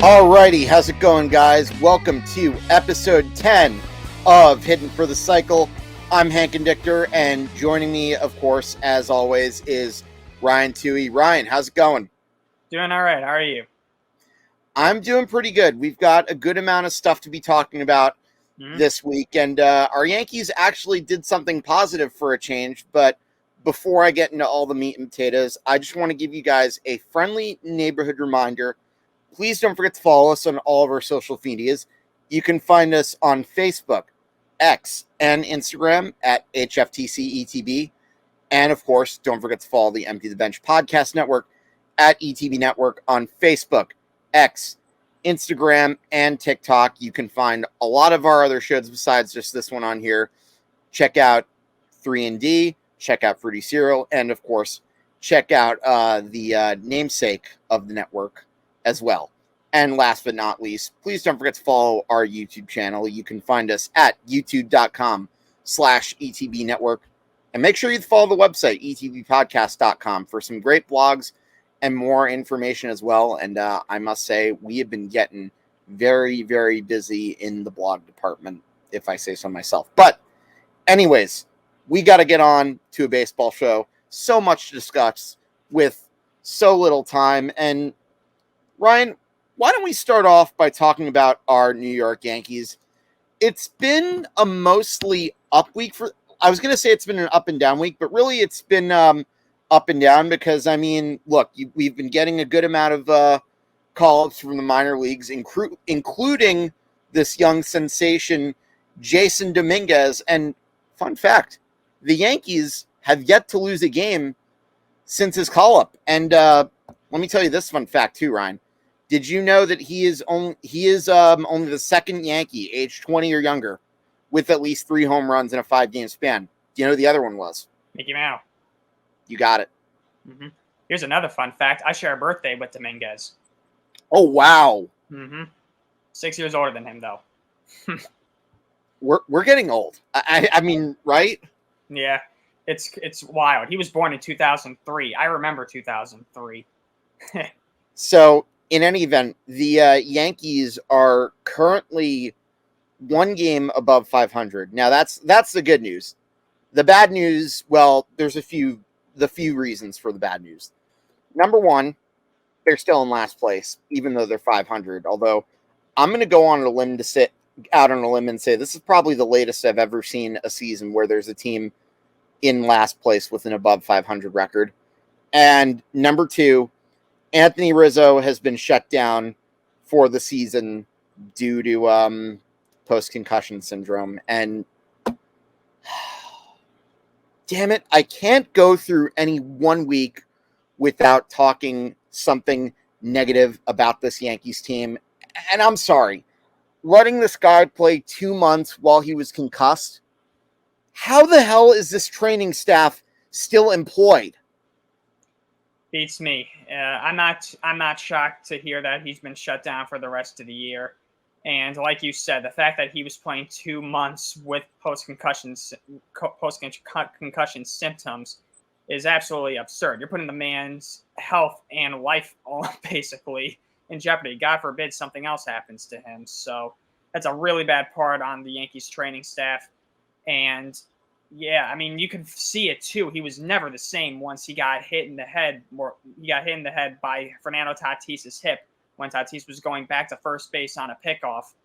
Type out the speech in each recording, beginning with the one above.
Alrighty, how's it going, guys? Welcome to episode 10 of Hidden for the Cycle. I'm Hank Indictor, and joining me, of course, as always, is Ryan Touhey. Ryan, how's it going? Doing all right. How are you? I'm doing pretty good. We've got a good amount of stuff to be talking about this week, and our Yankees actually did something positive for a change, but before I get into all the meat and potatoes, I just want to give you guys a friendly neighborhood reminder. Please don't forget to follow us on all of our social medias. You can find us on Facebook, X, and Instagram at HFTC And, of course, don't forget to follow the Empty the Bench Podcast Network at ETB Network on Facebook, X, Instagram, and TikTok. You can find a lot of our other shows besides just this one on here. Check out 3&D, check out Fruity Cereal, and, of course, check out the namesake of the network as well. And last but not least, please don't forget to follow our YouTube channel. You can find us at youtube.com/ETB Network. And make sure you follow the website, etbpodcast.com, for some great blogs and more information as well. And I must say, we have been getting very, very busy in the blog department, if I say so myself. But anyways, we got to get on to a baseball show. So much to discuss with so little time. And Ryan, why don't we start off by talking about our New York Yankees? It's been a mostly up week I was going to say it's been an up and down week, but really it's been up and down because, I mean, look, we've been getting a good amount of call-ups from the minor leagues, including this young sensation, Jason Dominguez. And fun fact, the Yankees have yet to lose a game since his call-up. And let me tell you this fun fact too, Ryan. Did you know that he is only the second Yankee, age 20 or younger, with at least 3 home runs in a 5-game span? Do you know who the other one was? Mickey Mouse. You got it. Mm-hmm. Here's another fun fact. I share a birthday with Dominguez. Oh, wow. 6 years older than him, though. We're getting old. I mean, right? Yeah, it's wild. He was born in 2003. I remember 2003. So, in any event, the Yankees are currently 1 game above 500. Now, that's the good news. The bad news, well, there's the few reasons for the bad news. Number one, they're still in last place, even though they're 500. Although, I'm going to go on a limb to sit out on a limb and say this is probably the latest I've ever seen a season where there's a team in last place with an above 500 record. And number two, Anthony Rizzo has been shut down for the season due to post-concussion syndrome. And damn it, I can't go through any 1 week without talking something negative about this Yankees team. And I'm sorry, letting this guy play 2 months while he was concussed. How the hell is this training staff still employed? Beats me. I'm not shocked to hear that he's been shut down for the rest of the year. And like you said, the fact that he was playing 2 months with post-concussion symptoms is absolutely absurd. You're putting the man's health and life all basically in jeopardy. God forbid something else happens to him. So that's a really bad part on the Yankees training staff. And yeah, I mean, you can see it too. He was never the same once he got hit in the head. He got hit in the head by Fernando Tatis's hip when Tatis was going back to first base on a pickoff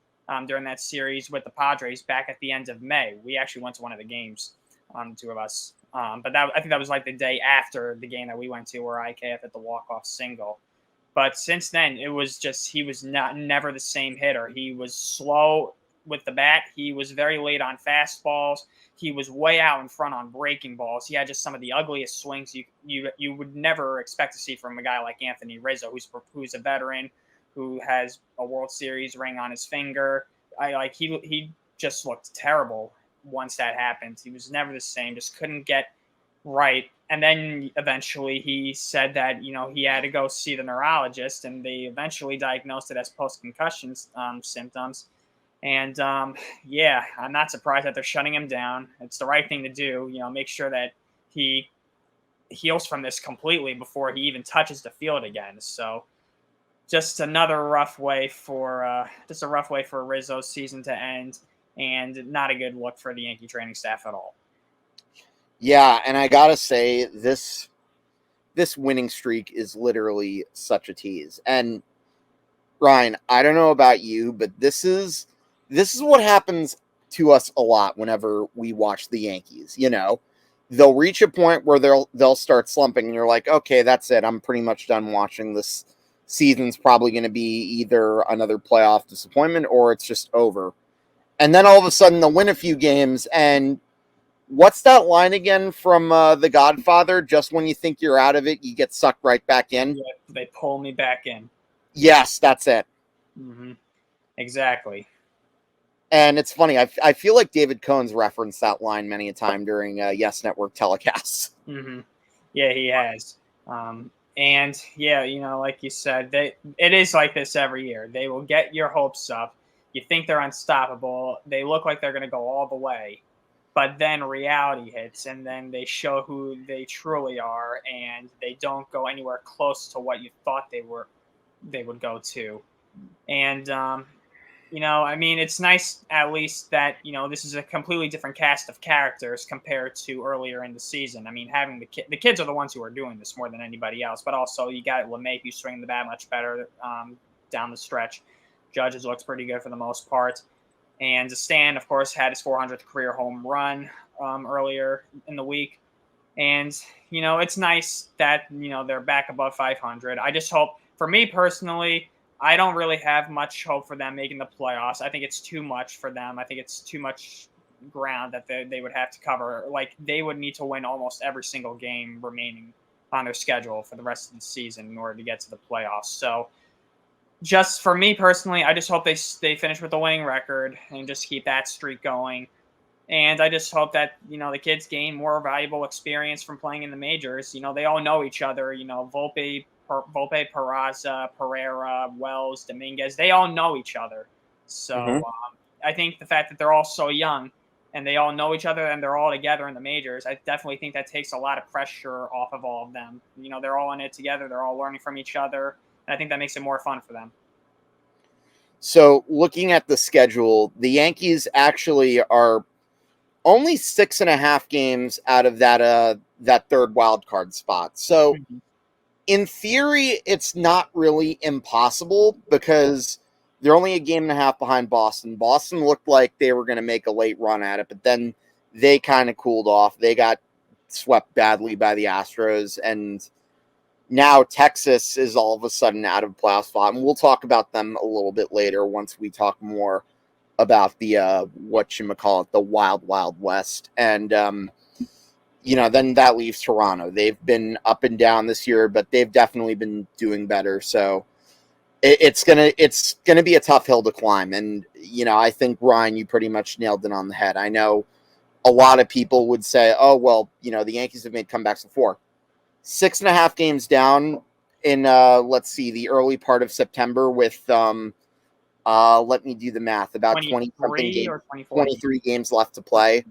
during that series with the Padres back at the end of May. We actually went to one of the games, the two of us. But I think that was like the day after the game that we went to where IKF hit the walk-off single. But since then, it was just he was never the same hitter. He was slow with the bat. He was very late on fastballs. He was way out in front on breaking balls. He had just some of the ugliest swings you would never expect to see from a guy like Anthony Rizzo, who's a veteran, who has a World Series ring on his finger. He just looked terrible once that happened. He was never the same. Just couldn't get right. And then eventually he said that he had to go see the neurologist, and they eventually diagnosed it as post-concussion symptoms. And, yeah, I'm not surprised that they're shutting him down. It's the right thing to do, make sure that he heals from this completely before he even touches the field again. So just another rough way for Rizzo's season to end, and not a good look for the Yankee training staff at all. Yeah, and I gotta say, this winning streak is literally such a tease. And Ryan, I don't know about you, but this is what happens to us a lot whenever we watch the Yankees. They'll reach a point where they'll start slumping, and you're like, okay, that's it. I'm pretty much done watching. This season's probably going to be either another playoff disappointment or it's just over. And then all of a sudden, they'll win a few games, and what's that line again from The Godfather? Just when you think you're out of it, you get sucked right back in. Yeah, they pull me back in. Yes, that's it. Mm-hmm. Exactly. And it's funny. I feel like David Cohn's referenced that line many a time during Yes Network telecasts. Mm-hmm. Yeah, he has. And yeah, like you said, it is like this every year. They will get your hopes up. You think they're unstoppable. They look like they're going to go all the way. But then reality hits, and then they show who they truly are, and they don't go anywhere close to what you thought they would go to. And it's nice at least that this is a completely different cast of characters compared to earlier in the season. I mean, having the kids are the ones who are doing this more than anybody else, but also you got LeMay who's swinging the bat much better down the stretch. Judges looks pretty good for the most part. And Stan, of course, had his 400th career home run earlier in the week. And, it's nice that, they're back above 500. I just hope, for me personally, I don't really have much hope for them making the playoffs. I think it's too much for them. I think it's too much ground that they would have to cover. Like, they would need to win almost every single game remaining on their schedule for the rest of the season in order to get to the playoffs. So, just for me personally, I just hope they finish with a winning record and just keep that streak going. And I just hope that, the kids gain more valuable experience from playing in the majors. They all know each other. Volpe, Peraza, Pereira, Wells, Dominguez, they all know each other. So I think the fact that they're all so young and they all know each other and they're all together in the majors, I definitely think that takes a lot of pressure off of all of them. They're all in it together. They're all learning from each other. And I think that makes it more fun for them. So looking at the schedule, the Yankees actually are only 6.5 games out of that third wild card spot. So in theory, it's not really impossible because they're only a game and a half behind Boston. Boston looked like they were going to make a late run at it, but then they kind of cooled off. They got swept badly by the Astros, and now Texas is all of a sudden out of playoff spot, and we'll talk about them a little bit later once we talk more about the the wild, wild west. And then that leaves Toronto. They've been up and down this year, but they've definitely been doing better. So it's gonna be a tough hill to climb. And I think, Ryan, you pretty much nailed it on the head. I know a lot of people would say, oh well, the Yankees have made comebacks before. 6.5 games down in the early part of September with let me do the math, about 20 something games, 23 games left to play.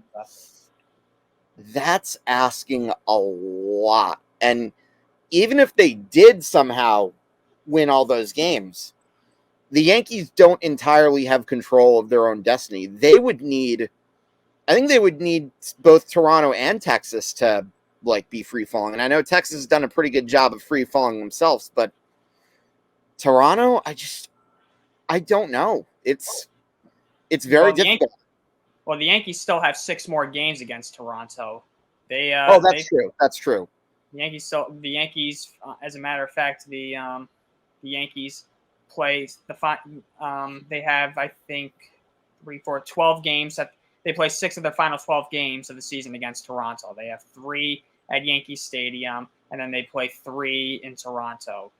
That's asking a lot. And even if they did somehow win all those games, the Yankees don't entirely have control of their own destiny. They would need both Toronto and Texas to be free falling. And I know Texas has done a pretty good job of free falling themselves, but Toronto, I don't know. It's very difficult. The Yankees still have 6 more games against Toronto. That's true. That's true. The Yankees, as a matter of fact, the Yankees play they have, I think, 12 games that they play 6 of their final 12 games of the season against Toronto. They have 3 at Yankee Stadium, and then they play 3 in Toronto.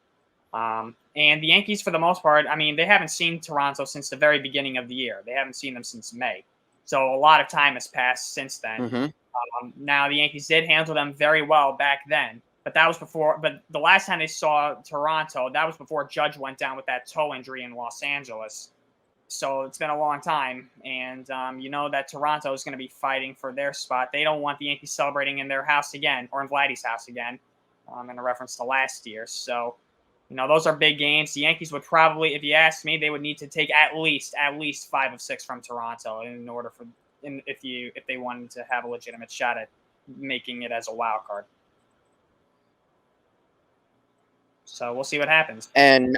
And the Yankees, for the most part, I mean, they haven't seen Toronto since the very beginning of the year. They haven't seen them since May. So a lot of time has passed since then. Now, the Yankees did handle them very well back then, but that was before. But the last time they saw Toronto, that was before Judge went down with that toe injury in Los Angeles. So it's been a long time, and that Toronto is going to be fighting for their spot. They don't want the Yankees celebrating in their house again, or in Vladdy's house again, in a reference to last year. So Those are big games. The Yankees would probably, if you ask me, they would need to take at least 5 of 6 from Toronto in order for if they wanted to have a legitimate shot at making it as a wild card. So we'll see what happens. And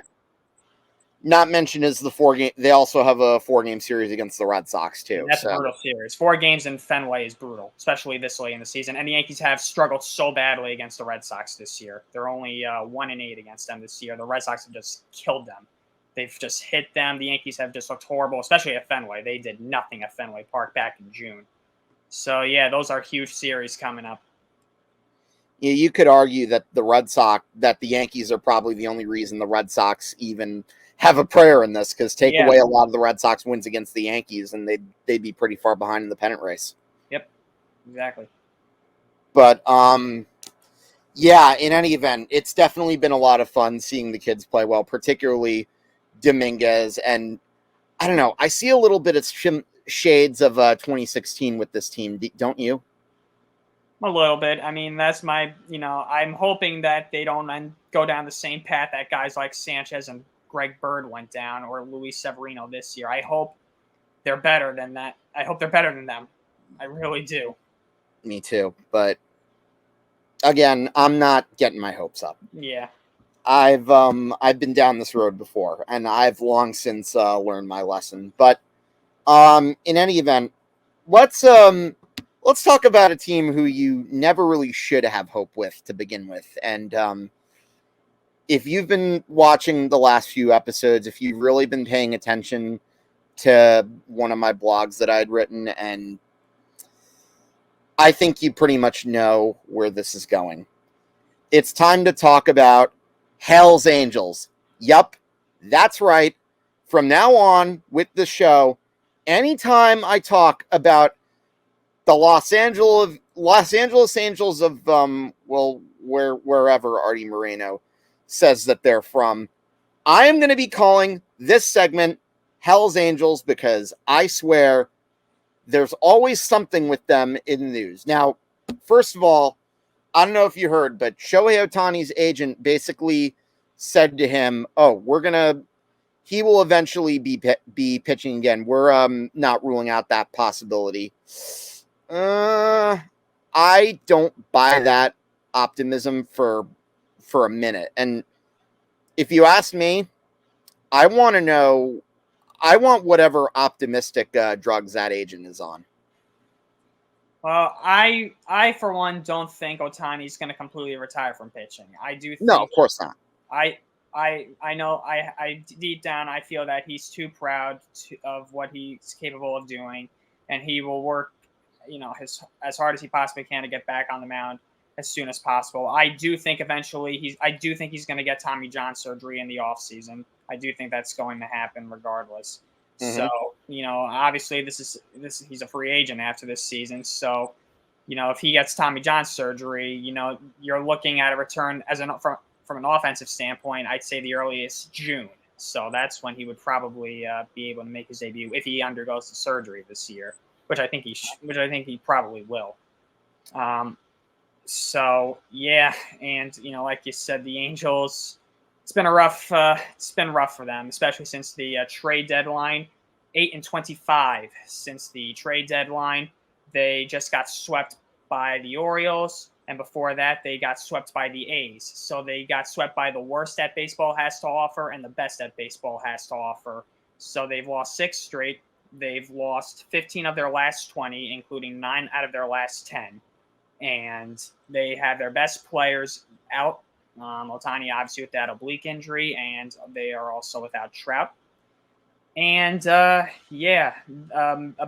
not mentioned is the 4-game. They also have a 4-game series against the Red Sox too. That's a brutal series. 4 games in Fenway is brutal, especially this late in the season. And the Yankees have struggled so badly against the Red Sox this year. They're only 1-8 against them this year. The Red Sox have just killed them. They've just hit them. The Yankees have just looked horrible, especially at Fenway. They did nothing at Fenway Park back in June. So yeah, those are huge series coming up. Yeah, you could argue that the Yankees are probably the only reason the Red Sox even have a prayer in this, because take away a lot of the Red Sox wins against the Yankees, and they'd be pretty far behind in the pennant race. Yep, exactly. But yeah, in any event, it's definitely been a lot of fun seeing the kids play well, particularly Dominguez. And I don't know, I see a little bit of shades of 2016 with this team, don't you? A little bit. I mean, that's my, I'm hoping that they don't go down the same path that guys like Sanchez and Greg Bird went down, or Luis Severino this year. I hope they're better than that. I hope they're better than them. I really do. Me too. But again, I'm not getting my hopes up. Yeah. I've been down this road before, and I've long since learned my lesson. But in any event, let's talk about a team who you never really should have hope with to begin with. And if you've been watching the last few episodes, if you've really been paying attention to one of my blogs that I'd written, and I think you pretty much know where this is going. It's time to talk about Hell's Angels. Yup, that's right. From now on with the show, anytime I talk about the Los Angeles Angels of wherever Artie Moreno says that they're from, I am going to be calling this segment Hell's Angels, because I swear there's always something with them in the news. Now, first of all, I don't know if you heard, but Shohei Ohtani's agent basically said to him, he will eventually be pitching again. We're not ruling out that possibility. I don't buy that optimism for a minute. And if you ask me, I want whatever optimistic drugs that agent is on. Well, I for one don't think Ohtani's going to completely retire from pitching. I do think, no, of course not. I know I deep down I feel that he's too proud of what he's capable of doing, and he will work, as hard as he possibly can to get back on the mound as soon as possible. I do think eventually he's going to get Tommy John surgery in the offseason. I do think that's going to happen regardless. Mm-hmm. So, obviously he's a free agent after this season. So, if he gets Tommy John surgery, you're looking at a return from an offensive standpoint, I'd say the earliest June. So that's when he would probably be able to make his debut if he undergoes the surgery this year, which I think he probably will. So yeah, and like you said, the Angels, it's been rough for them, especially since the trade deadline. 8-25 since the trade deadline. They just got swept by the Orioles, and before that, they got swept by the A's. So they got swept by the worst that baseball has to offer and the best that baseball has to offer. So they've lost 6 straight. They've lost 15 of their last 20, including 9 out of their last 10. And they have their best players out. Ohtani, obviously, with that oblique injury, and they are also without Trout. And, a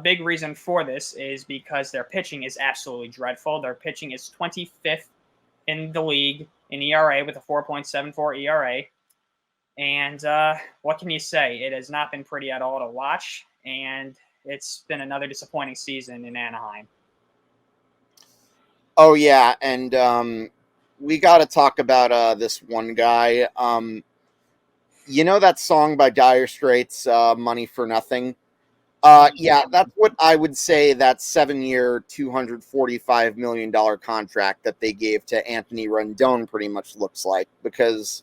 big reason for this is because their pitching is absolutely dreadful. Their pitching is 25th in the league in ERA with a 4.74 ERA. And what can you say? It has not been pretty at all to watch, and it's been another disappointing season in Anaheim. Oh, yeah, and we got to talk about this one guy. That song by Dire Straits, Money for Nothing? Yeah, that's what I would say that 7-year, $245 million contract that they gave to Anthony Rendon pretty much looks like. Because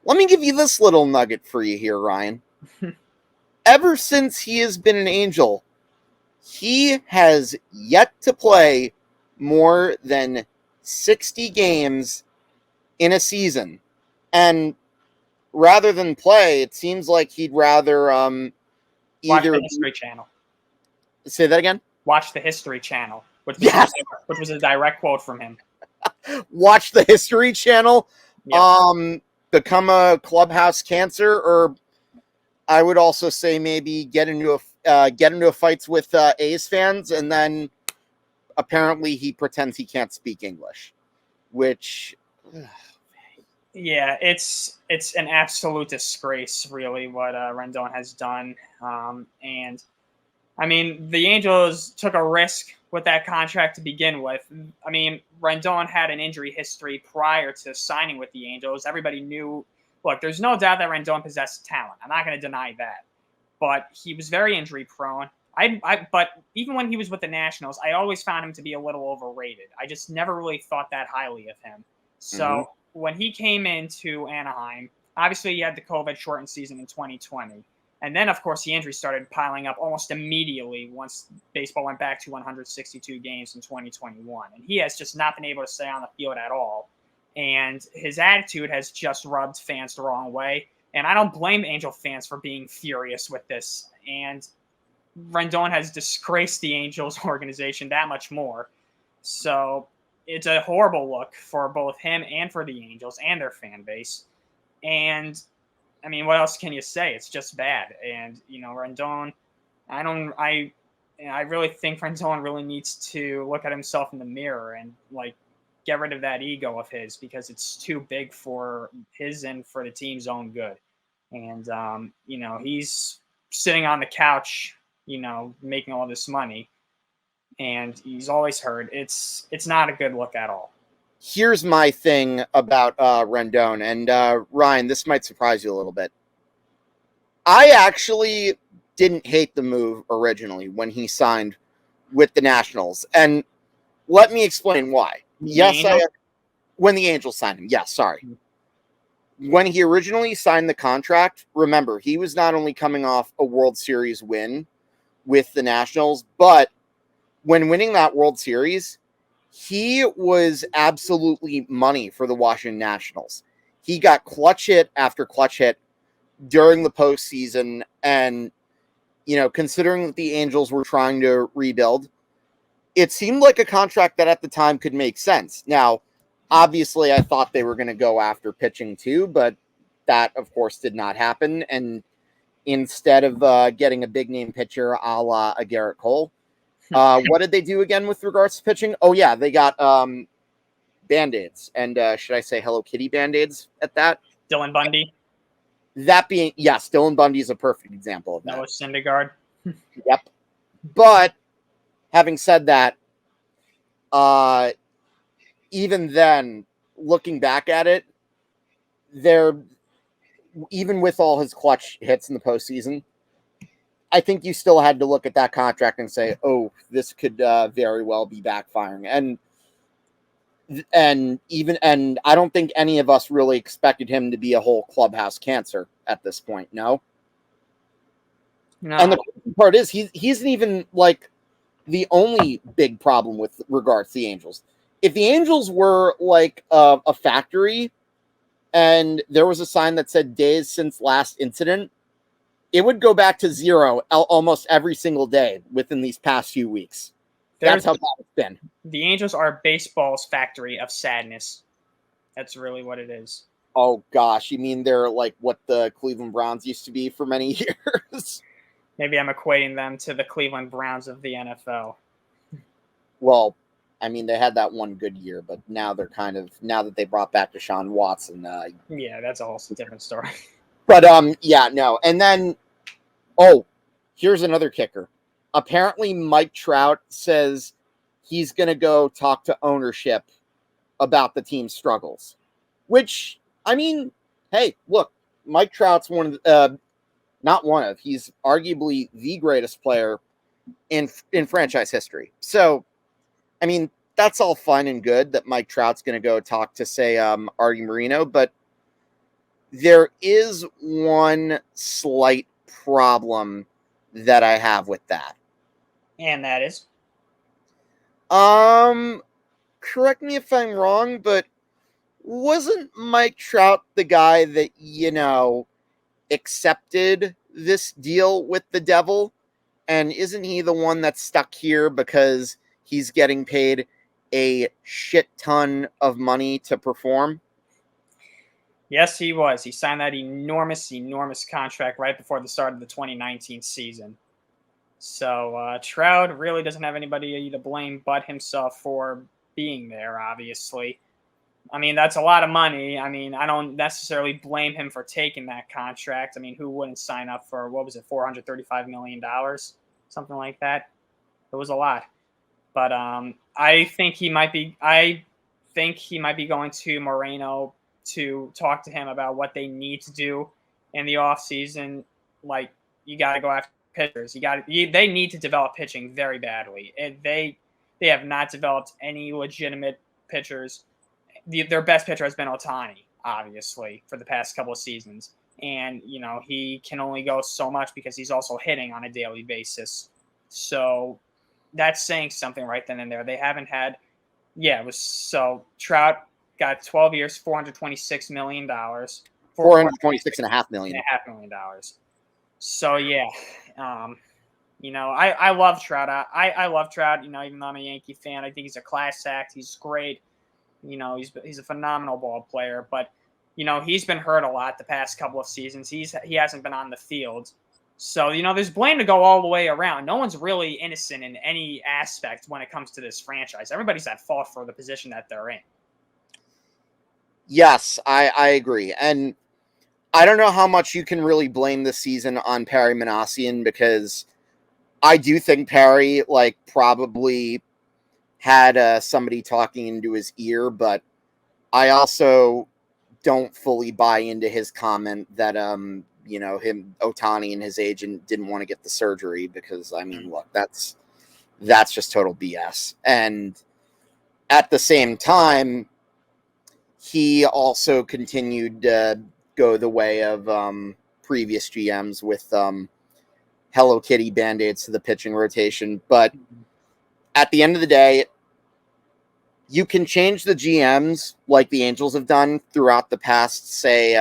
Let me give you this little nugget for you here, Ryan. Ever since he has been an Angel, he has yet to play more than 60 games in a season. And rather than play, it seems like he'd rather Watch either... the History Channel. Say that again? Watch the History Channel, which was a direct quote from him. Watch the History Channel. Yep. Become a clubhouse cancer, or I would also say maybe get into fights with A's fans, and then apparently he pretends he can't speak English, which yeah, it's an absolute disgrace, really, what Rendon has done. And I mean, the Angels took a risk with that contract to begin with. I mean, Rendon had an injury history prior to signing with the Angels. Everybody knew. Look, there's no doubt that Rendon possessed talent. I'm not going to deny that. But he was very injury prone. But even when he was with the Nationals, I always found him to be a little overrated. I just never really thought that highly of him. So when he came into Anaheim, obviously he had the COVID shortened season in 2020. And then, of course, the injuries started piling up almost immediately once baseball went back to 162 games in 2021. And he has just not been able to stay on the field at all. And his attitude has just rubbed fans the wrong way. And I don't blame Angel fans for being furious with this. And Rendon has disgraced the Angels organization that much more. So it's a horrible look for both him and for the Angels and their fan base. And I mean, what else can you say? It's just bad. And, Rendon, I really think Rendon really needs to look at himself in the mirror and, get rid of that ego of his, because it's too big for his and for the team's own good. And, he's sitting on the couch, making all this money, and he's always hurt. It's not a good look at all. Here's my thing about Rendon, and Ryan, this might surprise you a little bit. I actually didn't hate the move originally when he signed with the Nationals, and let me explain why. When the Angels signed him. Yes, sorry. When he originally signed the contract, remember, he was not only coming off a World Series win with the Nationals, but when winning that World Series, he was absolutely money for the Washington Nationals. He got clutch hit after clutch hit during the postseason, and, considering that the Angels were trying to rebuild, it seemed like a contract that at the time could make sense. Now, obviously, I thought they were going to go after pitching too, but that, of course, did not happen. And instead of getting a big-name pitcher a la a Garrett Cole, what did they do again with regards to pitching? Oh, yeah, they got Band-Aids. And should I say Hello Kitty Band-Aids at that? Dylan Bundy. That being, yes, Dylan Bundy is a perfect example of that. Noah Syndergaard. Yep. But having said that, even then, looking back at it, even with all his clutch hits in the postseason, I think you still had to look at that contract and say, oh, this could very well be backfiring. And I don't think any of us really expected him to be a whole clubhouse cancer at this point. No. And the part is, he isn't even the only big problem with regards to the Angels. If the Angels were like a factory and there was a sign that said days since last incident, it would go back to zero almost every single day within these past few weeks. That's how bad it's been. The Angels are baseball's factory of sadness. That's really what it is. Oh, gosh. You mean they're like what the Cleveland Browns used to be for many years? Maybe I'm equating them to the Cleveland Browns of the NFL. Well, I mean, they had that one good year, but now they're now that they brought back Deshaun Watson. Yeah, that's a whole different story. But, yeah, no. And then, here's another kicker. Apparently, Mike Trout says he's going to go talk to ownership about the team's struggles. Which, I mean, hey, look, Mike Trout's he's arguably the greatest player in franchise history. So, I mean, that's all fine and good that Mike Trout's going to go talk to, say, Artie Moreno, but There is one slight problem that I have with that. And that is? Correct me if I'm wrong, but wasn't Mike Trout the guy that, accepted this deal with the Devil? And isn't he the one that's stuck here because he's getting paid a shit ton of money to perform? Yes, he was. He signed that enormous contract right before the start of the 2019 season. So Trout really doesn't have anybody to blame but himself for being there, obviously. I mean, that's a lot of money. I mean, I don't necessarily blame him for taking that contract. I mean, who wouldn't sign up for, what was it, $435 million? Something like that. It was a lot. But I think he might be going to Moreno to talk to him about what they need to do in the offseason. Like, you got to go after pitchers. They need to develop pitching very badly. And they have not developed any legitimate pitchers. Their best pitcher has been Ohtani, obviously, for the past couple of seasons. And, he can only go so much because he's also hitting on a daily basis. So that's saying something right then and there. They haven't had, Trout got 12 years, $426 million. $426.5 million. So, I love Trout. I love Trout, even though I'm a Yankee fan. I think he's a class act. He's great. He's a phenomenal ball player, but he's been hurt a lot the past couple of seasons. He hasn't been on the field, so there's blame to go all the way around. No one's really innocent in any aspect when it comes to this franchise. Everybody's at fault for the position that they're in. Yes, I agree, and I don't know how much you can really blame this season on Perry Minasian, because I do think Perry probably had somebody talking into his ear, but I also don't fully buy into his comment that Ohtani and his agent didn't want to get the surgery, because I mean, look, that's just total BS. And at the same time, he also continued to go the way of previous GMs with Hello Kitty band-aids to the pitching rotation. But at the end of the day, you can change the GMs like the Angels have done throughout the past, say,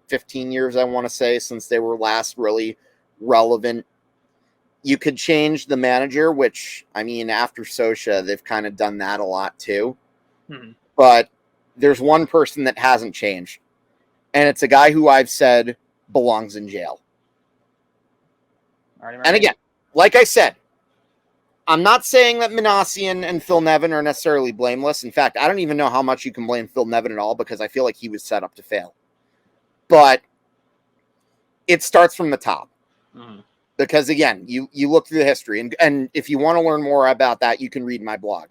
15 years, I want to say, since they were last really relevant. You could change the manager, which, I mean, after Sosha, they've kind of done that a lot too. Mm-hmm. But there's one person that hasn't changed, and it's a guy who I've said belongs in jail. And again, like I said, I'm not saying that Minasian and Phil Nevin are necessarily blameless. In fact, I don't even know how much you can blame Phil Nevin at all, because I feel like he was set up to fail. But it starts from the top. Mm-hmm. Because, again, you look through the history, and if you want to learn more about that, you can read my blog.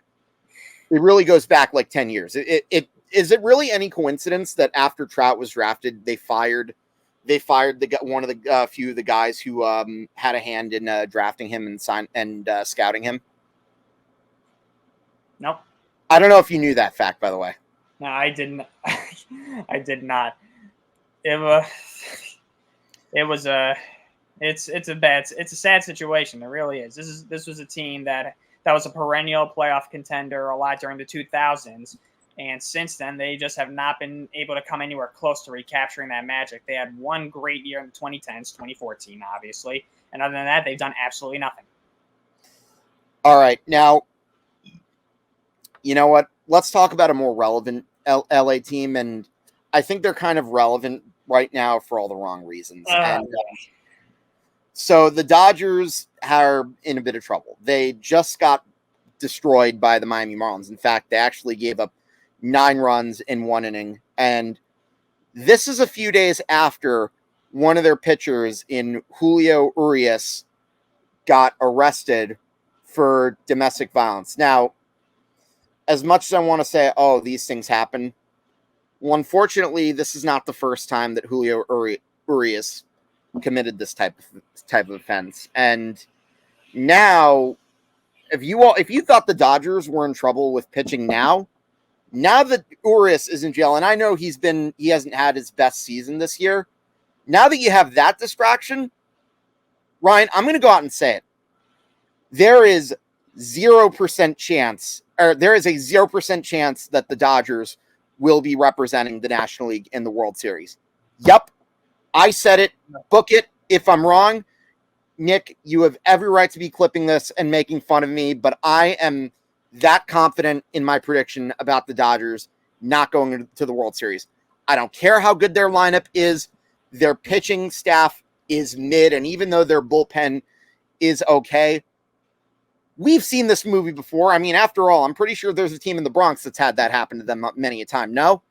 It really goes back 10 years. Is it really any coincidence that after Trout was drafted, they fired one of the few of the guys who had a hand in drafting him and scouting him? Nope. I don't know if you knew that fact, by the way. No, I didn't. I did not. It's a sad situation. It really is. This was a team that was a perennial playoff contender a lot during the 2000s. And since then, they just have not been able to come anywhere close to recapturing that magic. They had one great year in the 2010s, 2014, obviously. And other than that, they've done absolutely nothing. All right. Now, you know what? Let's talk about a more relevant LA team. And I think they're kind of relevant right now for all the wrong reasons. So the Dodgers are in a bit of trouble. They just got destroyed by the Miami Marlins. In fact, they actually gave up 9 runs in 1 inning. And this is a few days after one of their pitchers in Julio Urias got arrested for domestic violence. Now, as much as I want to say, oh, these things happen, well, unfortunately, this is not the first time that Julio Urias committed this type of offense. And now, if you thought the Dodgers were in trouble with pitching now, Now that Urias is in jail, and I know he hasn't had his best season this year. Now that you have that distraction, Ryan, I'm going to go out and say it. There is 0% chance, or there is a 0% chance that the Dodgers will be representing the National League in the World Series. Yep, I said it. Book it. If I'm wrong, Nick, you have every right to be clipping this and making fun of me, but I am that confident in my prediction about the Dodgers not going to the World Series. I don't care how good their lineup is. Their pitching staff is mid, and even though their bullpen is okay, we've seen this movie before. I mean, after all, I'm pretty sure there's a team in the Bronx that's had that happen to them many a time. No?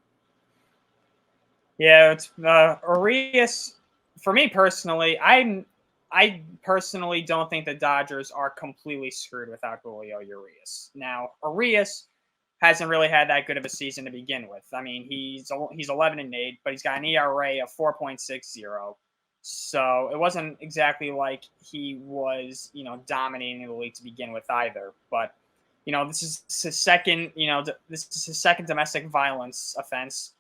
Yeah, it's Urias. For me personally, I personally don't think the Dodgers are completely screwed without Julio Urias. Now, Urias hasn't really had that good of a season to begin with. I mean, he's 11-8, but he's got an ERA of 4.60. So it wasn't exactly like he was, dominating the league to begin with either. But, this is his second, this is his second domestic violence offense.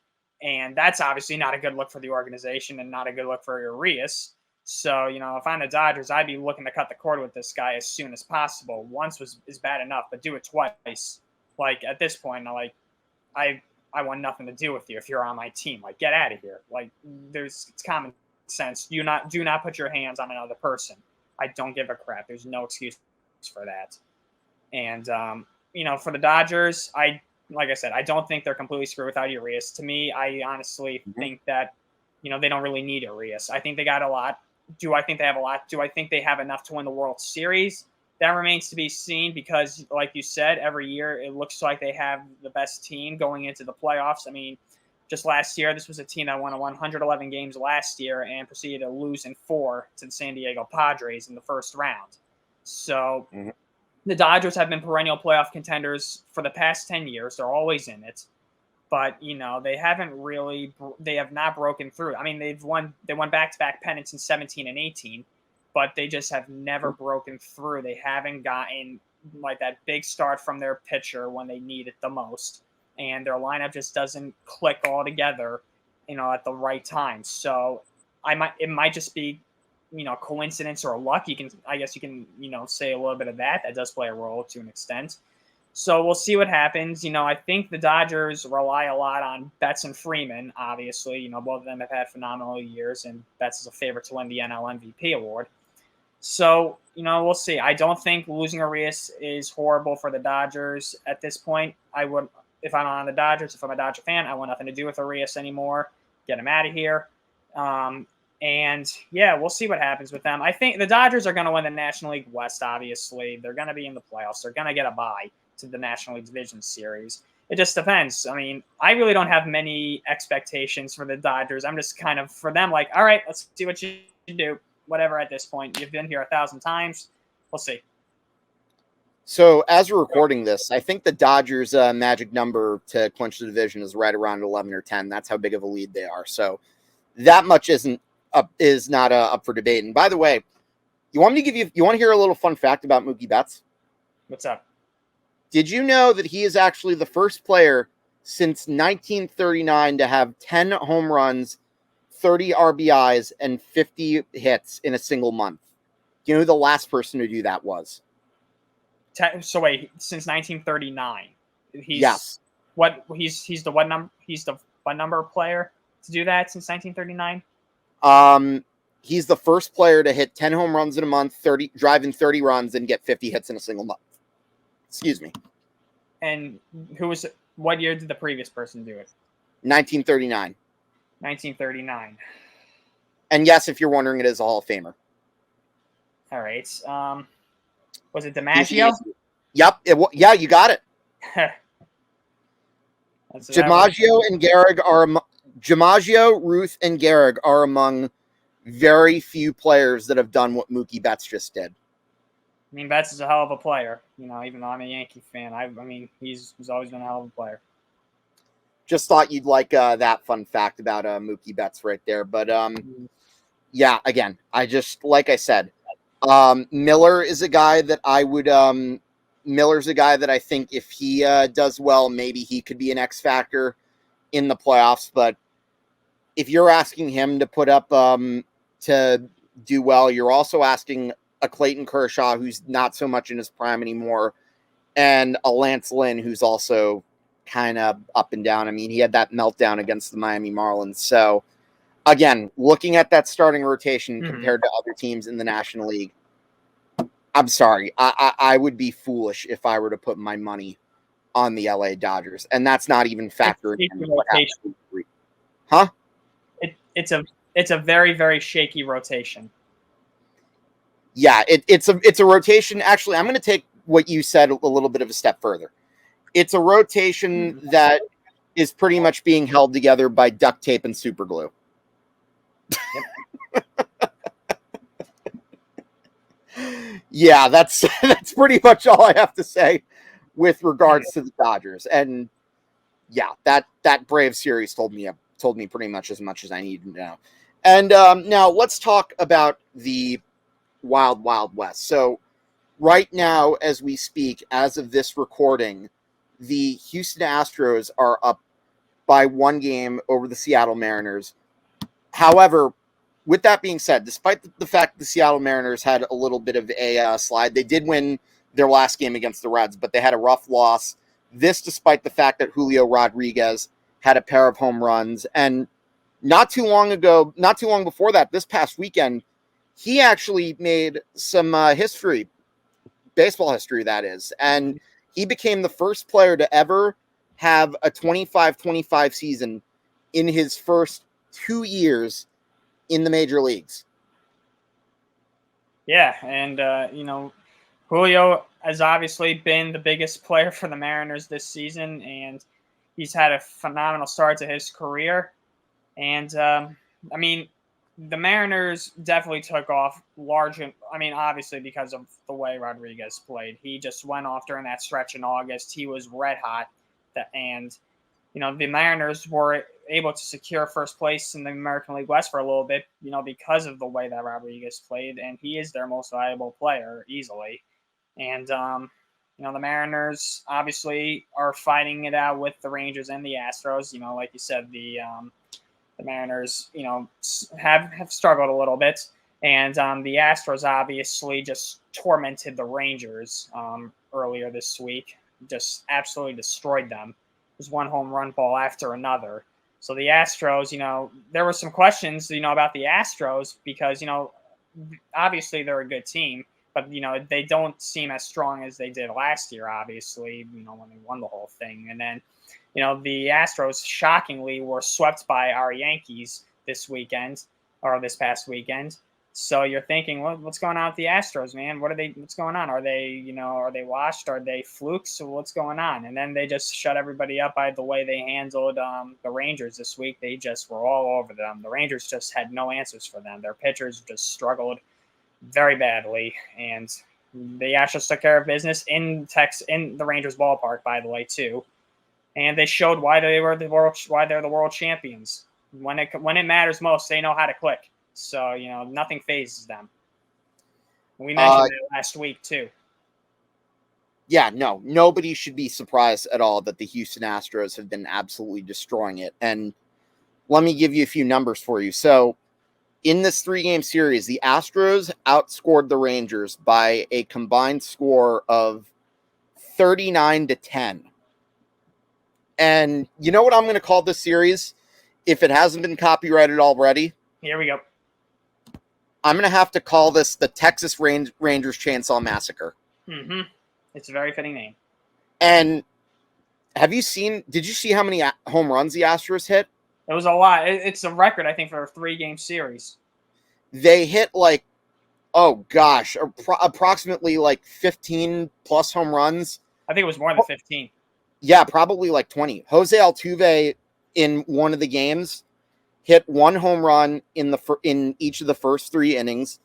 And that's obviously not a good look for the organization and not a good look for Urias. So, if I'm the Dodgers, I'd be looking to cut the cord with this guy as soon as possible. Once is bad enough, but do it twice. Like, at this point, I want nothing to do with you if you're on my team. Like, get out of here. Like, it's common sense. Do not put your hands on another person. I don't give a crap. There's no excuse for that. And, for the Dodgers, like I said, I don't think they're completely screwed without Urias. To me, I honestly think that, they don't really need Urias. I think they got a lot. Do I think they have a lot? Do I think they have enough to win the World Series? That remains to be seen because, like you said, every year it looks like they have the best team going into the playoffs. I mean, just last year, this was a team that won 111 games last year and proceeded to lose in 4 to the San Diego Padres in the first round. So the Dodgers have been perennial playoff contenders for the past 10 years. They're always in it. But, they have not broken through. I mean, they won back-to-back pennants in 17 and 18. But they just have never broken through. They haven't gotten like that big start from their pitcher when they need it the most. And their lineup just doesn't click all together, at the right time. So it might just be, coincidence or luck. I guess you can, say a little bit of that. That does play a role to an extent. So we'll see what happens. I think the Dodgers rely a lot on Betts and Freeman, obviously. Both of them have had phenomenal years, and Betts is a favorite to win the NL MVP award. So, we'll see. I don't think losing Urias is horrible for the Dodgers at this point. If I'm on the Dodgers, if I'm a Dodger fan, I want nothing to do with Urias anymore. Get him out of here. And, yeah, we'll see what happens with them. I think the Dodgers are going to win the National League West, obviously. They're going to be in the playoffs. They're going to get a bye to the National League Division Series. It just depends. I mean, I really don't have many expectations for the Dodgers. I'm just kind of, for them, like, all right, let's see what you do. Whatever at this point. You've been here 1,000 times. We'll see. So as we're recording this, I think the Dodgers' magic number to clinch the division is right around 11 or 10. That's how big of a lead they are. So that much is not up for debate. And by the way, you want to hear a little fun fact about Mookie Betts? What's up? Did you know that he is actually the first player since 1939 to have 10 home runs, 30 RBIs, and 50 hits in a single month? Do you know who the last person to do that was? So wait, since 1939, Yes. He's the what number? He's the what number player to do that since 1939? He's the first player to hit 10 home runs in a month, drive in 30 runs, and get 50 hits in a single month. Excuse me. And what year did the previous person do it? 1939. 1939. And yes, if you're wondering, it is a Hall of Famer. All right. Was it DiMaggio? Yep. Yeah, you got it. DiMaggio, Ruth, and Gehrig are among very few players that have done what Mookie Betts just did. I mean, Betts is a hell of a player. Even though I'm a Yankee fan, I mean, he's always been a hell of a player. Just thought you'd like that fun fact about Mookie Betts right there. But yeah, again, like I said, Miller is a guy that I would Miller's a guy that I think if he does well, maybe he could be an X factor in the playoffs. But if you're asking him to put up to do well, you're also asking a Clayton Kershaw who's not so much in his prime anymore, and a Lance Lynn who's also kind of up and down. I mean, he had that meltdown against the Miami Marlins. So again, looking at that starting rotation compared to other teams in the National League, I'm sorry. I would be foolish if I were to put my money on the LA Dodgers. And that's not even factoring in what happened. Huh? It's a very, very shaky rotation. Yeah, it's a rotation. Actually, I'm going to take what you said a little bit of a step further. It's a rotation that is pretty much being held together by duct tape and super glue. Yeah, that's pretty much all I have to say with regards to the Dodgers. And yeah, that Braves series told me pretty much as I needed to know. And now let's talk about the Wild Wild West. So right now, as we speak, as of this recording, the Houston Astros are up by 1 game over the Seattle Mariners. However, with that being said, despite the fact the Seattle Mariners had a little bit of a slide, they did win their last game against the Reds, but they had a rough loss. This despite the fact that Julio Rodriguez had a pair of home runs. And not too long before that, this past weekend, he actually made some history, baseball history, that is. And he became the first player to ever have a 25-25 season in his first 2 years in the major leagues. Yeah, and Julio has obviously been the biggest player for the Mariners this season, and he's had a phenomenal start to his career. And I mean, the Mariners definitely took off obviously because of the way Rodriguez played. He just went off during that stretch in August. He was red hot, and the Mariners were able to secure first place in the American League West for a little bit, because of the way that Rodriguez played, and he is their most valuable player easily. And, the Mariners obviously are fighting it out with the Rangers and the Astros. Like you said, the Mariners, have struggled a little bit. And the Astros obviously just tormented the Rangers earlier this week, just absolutely destroyed them. It was one home run ball after another. So the Astros, there were some questions, about the Astros because, obviously they're a good team, but, they don't seem as strong as they did last year, obviously, when they won the whole thing. And then, the Astros shockingly were swept by our Yankees this past weekend. So you're thinking, what's going on with the Astros, man? What's going on? Are they washed? Are they flukes? So what's going on? And then they just shut everybody up by the way they handled the Rangers this week. They just were all over them. The Rangers just had no answers for them. Their pitchers just struggled very badly. And the Astros took care of business in the Rangers ballpark, by the way, too. And they showed why they're the world champions. When it matters most, they know how to click. So, nothing phases them. We mentioned that last week, too. Yeah, no, nobody should be surprised at all that the Houston Astros have been absolutely destroying it. And let me give you a few numbers for you. So, in this 3-game series, the Astros outscored the Rangers by a combined score of 39-10. And you know what I'm going to call this series? If it hasn't been copyrighted already. Here we go. I'm going to have to call this the Texas Rangers Chainsaw Massacre. Mm-hmm. It's a very fitting name. And did you see how many home runs the Astros hit? It was a lot. It's a record, I think, for a 3-game series. They hit approximately 15 plus home runs. I think it was more than 15. Yeah, probably 20. Jose Altuve in one of the games hit 1 home run in each of the first 3 innings,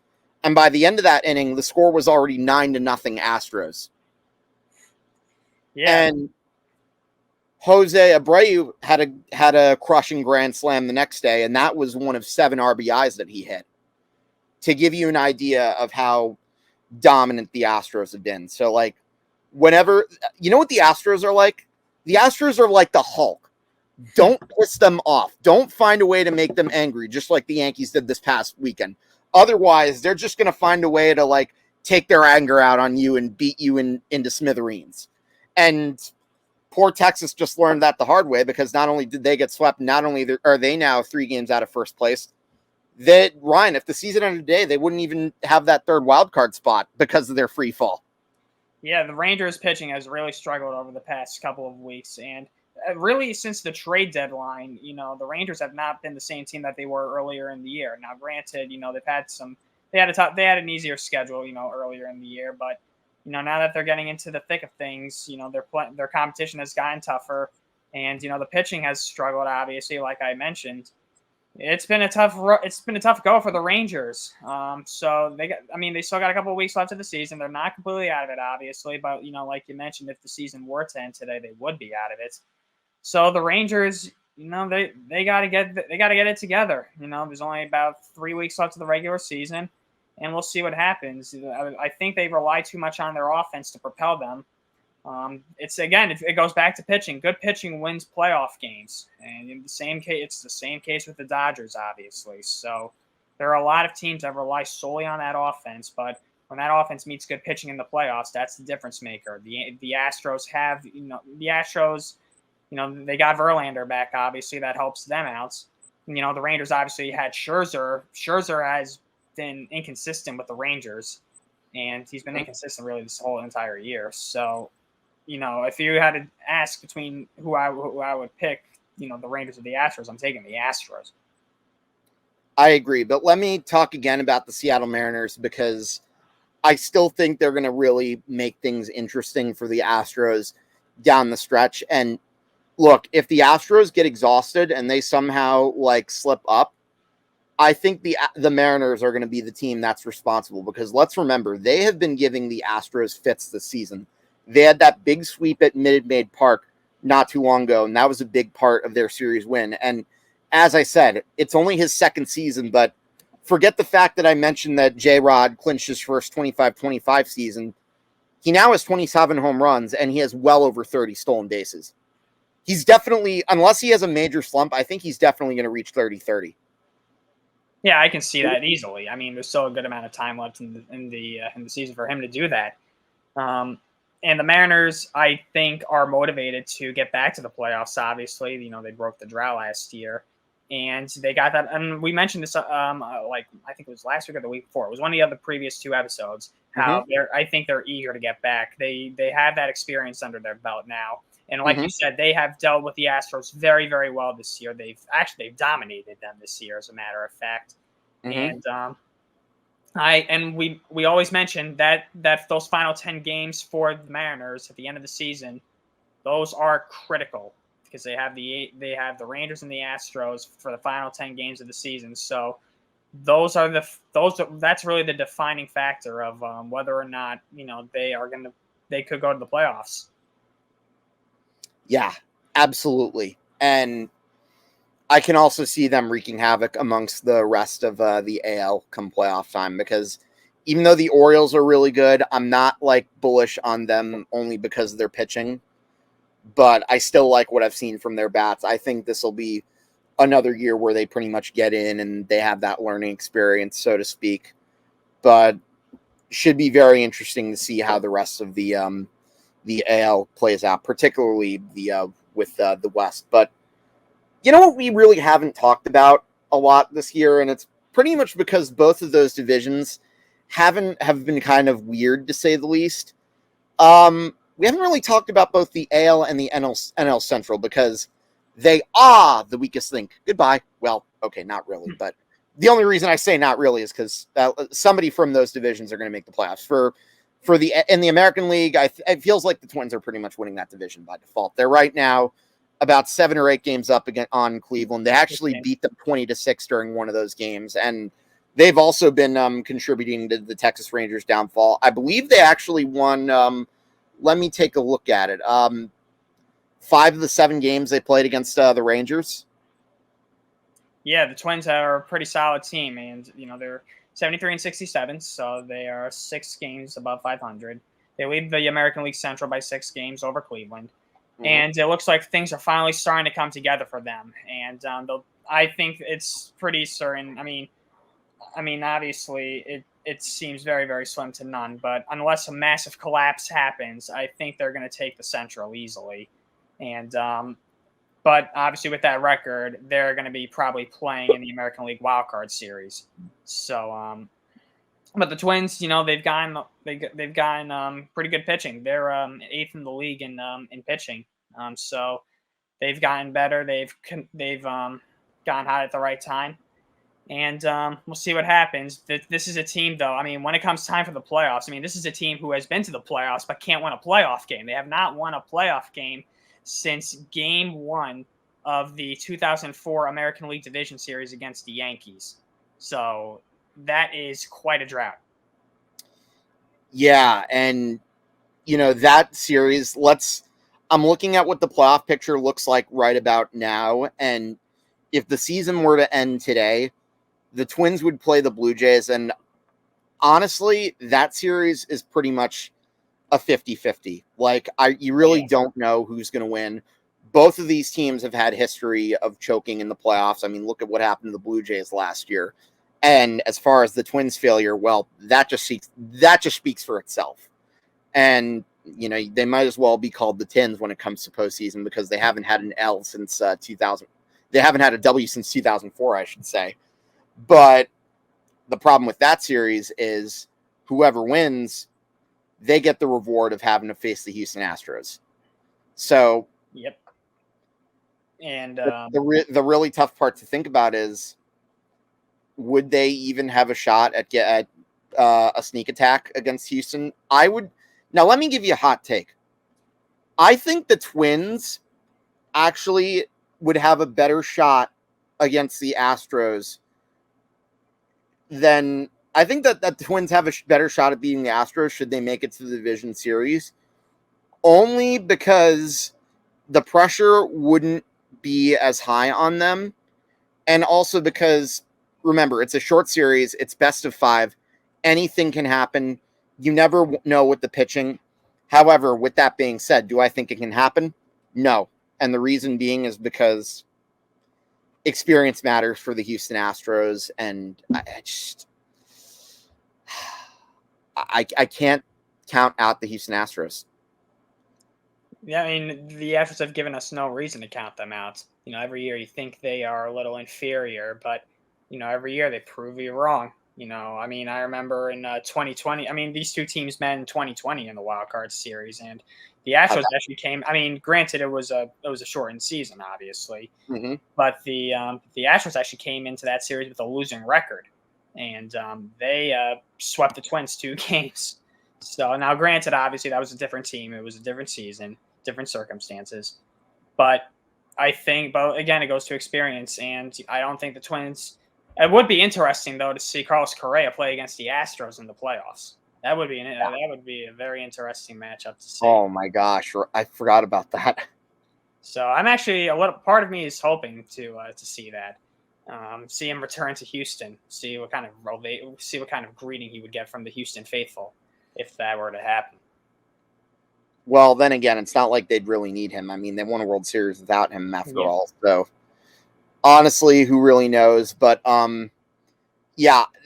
and by the end of that inning, the score was already 9-0 Astros. Yeah, and Jose Abreu had a crushing grand slam the next day, and that was one of 7 RBIs that he hit. To give you an idea of how dominant the Astros have been, so whenever, you know what the Astros are like? The Astros are like the Hulk. Don't piss them off. Don't find a way to make them angry, just like the Yankees did this past weekend. Otherwise, they're just going to find a way to like take their anger out on you and beat you into smithereens. And poor Texas just learned that the hard way, because not only did they get swept, not only are they now 3 games out of first place, that Ryan, if the season ended today, they wouldn't even have that third wild card spot because of their free fall. Yeah, the Rangers pitching has really struggled over the past couple of weeks, and really since the trade deadline, the Rangers have not been the same team that they were earlier in the year. Now, granted, they had an easier schedule, earlier in the year, but now that they're getting into the thick of things, their competition has gotten tougher, and the pitching has struggled, obviously, like I mentioned. It's been a tough go for the Rangers. So they still got a couple of weeks left of the season. They're not completely out of it, obviously, but like you mentioned, if the season were to end today, they would be out of it. So the Rangers, they got to get it together. There's only about 3 weeks left of the regular season, and we'll see what happens. I think they rely too much on their offense to propel them. It goes back to pitching. Good pitching wins playoff games, and in the same case, it's the same case with the Dodgers, obviously. So there are a lot of teams that rely solely on that offense, but when that offense meets good pitching in the playoffs, that's the difference maker. The Astros they got Verlander back. Obviously, that helps them out. The Rangers obviously had Scherzer. Scherzer has been inconsistent with the Rangers, and he's been inconsistent really this whole entire year. So, if you had to ask between who I would pick, the Rangers or the Astros, I'm taking the Astros. I agree, but let me talk again about the Seattle Mariners, because I still think they're going to really make things interesting for the Astros down the stretch. And look, if the Astros get exhausted and they somehow slip up, I think the Mariners are going to be the team that's responsible, because let's remember, they have been giving the Astros fits this season. They had that big sweep at Minute Maid Park not too long ago, and that was a big part of their series win. And as I said, it's only his second season, but forget the fact that I mentioned that J-Rod clinched his first 25-25 season. He now has 27 home runs, and he has well over 30 stolen bases. He's definitely, unless he has a major slump, I think he's definitely going to reach 30-30. Yeah, I can see that easily. I mean, there's still a good amount of time left in the season for him to do that. And the Mariners, I think, are motivated to get back to the playoffs. Obviously, they broke the drought last year, and they got that. And we mentioned this, I think it was last week or the week before. It was one of the other previous 2 episodes. How I think they're eager to get back. They have that experience under their belt now. And like you said, they have dealt with the Astros very, very well this year. They've dominated them this year, as a matter of fact. And we always mention that those final 10 games for the Mariners at the end of the season, those are critical, because they have the Rangers and the Astros for the final 10 games of the season. So that's really the defining factor of whether or not they could go to the playoffs. Yeah, absolutely. And I can also see them wreaking havoc amongst the rest of the AL come playoff time, because even though the Orioles are really good, I'm not bullish on them only because of their pitching, but I still like what I've seen from their bats. I think this will be another year where they pretty much get in and they have that learning experience, so to speak. But should be very interesting to see how the rest of the AL plays out, particularly with the West. But you know what we really haven't talked about a lot this year, and it's pretty much because both of those divisions have been kind of weird, to say the least. We haven't really talked about both the AL and the NL Central, because they are the weakest link. Goodbye. Well, okay, not really, but the only reason I say not really is because somebody from those divisions are going to make the playoffs. In the American League, it feels like the Twins are pretty much winning that division by default. They're right now about 7 or 8 games up again on Cleveland. They actually beat them 20-6 during one of those games, and they've also been contributing to the Texas Rangers' downfall. I believe they actually won. Let me take a look at it. 5 of the 7 games they played against the Rangers. Yeah, the Twins are a pretty solid team, and they're 73-67, so they are 6 games above 500. They lead the American League Central by 6 games over Cleveland. Mhm. And it looks like things are finally starting to come together for them. And I think it's pretty certain. I mean, obviously, it seems very, very slim to none. But unless a massive collapse happens, I think they're going to take the Central easily. And but obviously, with that record, they're going to be probably playing in the American League Wild Card Series. So, but the Twins, they've gotten pretty good pitching. They're 8th in the league in pitching. So they've gotten better. They've gotten hot at the right time. And we'll see what happens. This is a team, though. I mean, when it comes time for the playoffs, this is a team who has been to the playoffs but can't win a playoff game. They have not won a playoff game since Game 1 of the 2004 American League Division Series against the Yankees. So that is quite a drought. Yeah, and that series, I'm looking at what the playoff picture looks like right about now, and if the season were to end today, the Twins would play the Blue Jays, and honestly, that series is pretty much a 50-50. You really don't know who's going to win. Both of these teams have had history of choking in the playoffs. I mean, look at what happened to the Blue Jays last year. And as far as the Twins' failure, well, that just speaks for itself. And they might as well be called the Tins when it comes to postseason, because they haven't had an L since 2000. They haven't had a W since 2004, I should say. But the problem with that series is whoever wins, they get the reward of having to face the Houston Astros. So, yep. And the really tough part to think about is, would they even have a shot at a sneak attack against Houston? Now, let me give you a hot take. I think the Twins actually would have a better shot against the Astros than I think that the Twins have a better shot at beating the Astros should they make it to the division series, only because the pressure wouldn't be as high on them, and also because, remember, it's a short series, it's best of 5, anything can happen. You never know with the pitching. However, with that being said, do I think it can happen? No. And the reason being is because experience matters for the Houston Astros, and I can't count out the Houston Astros. Yeah, the Astros have given us no reason to count them out. Every year you think they are a little inferior, but every year they prove you wrong. I remember in 2020, these two teams met in 2020 in the wild card series, and the Astros actually came. Granted, it was a shortened season, obviously, but the Astros actually came into that series with a losing record, and they swept the Twins 2 games. So now, granted, obviously that was a different team, it was a different season, different circumstances, but I think, but again, it goes to experience, and I don't think the Twins. It would be interesting, though, to see Carlos Correa play against the Astros in the playoffs. That would be a very interesting matchup to see. Oh my gosh, I forgot about that. So I'm actually part of me is hoping to see that, see him return to Houston, see what kind of greeting he would get from the Houston faithful if that were to happen. Well, then again, it's not like they'd really need him. They won a World Series without him after all. So honestly, who really knows? But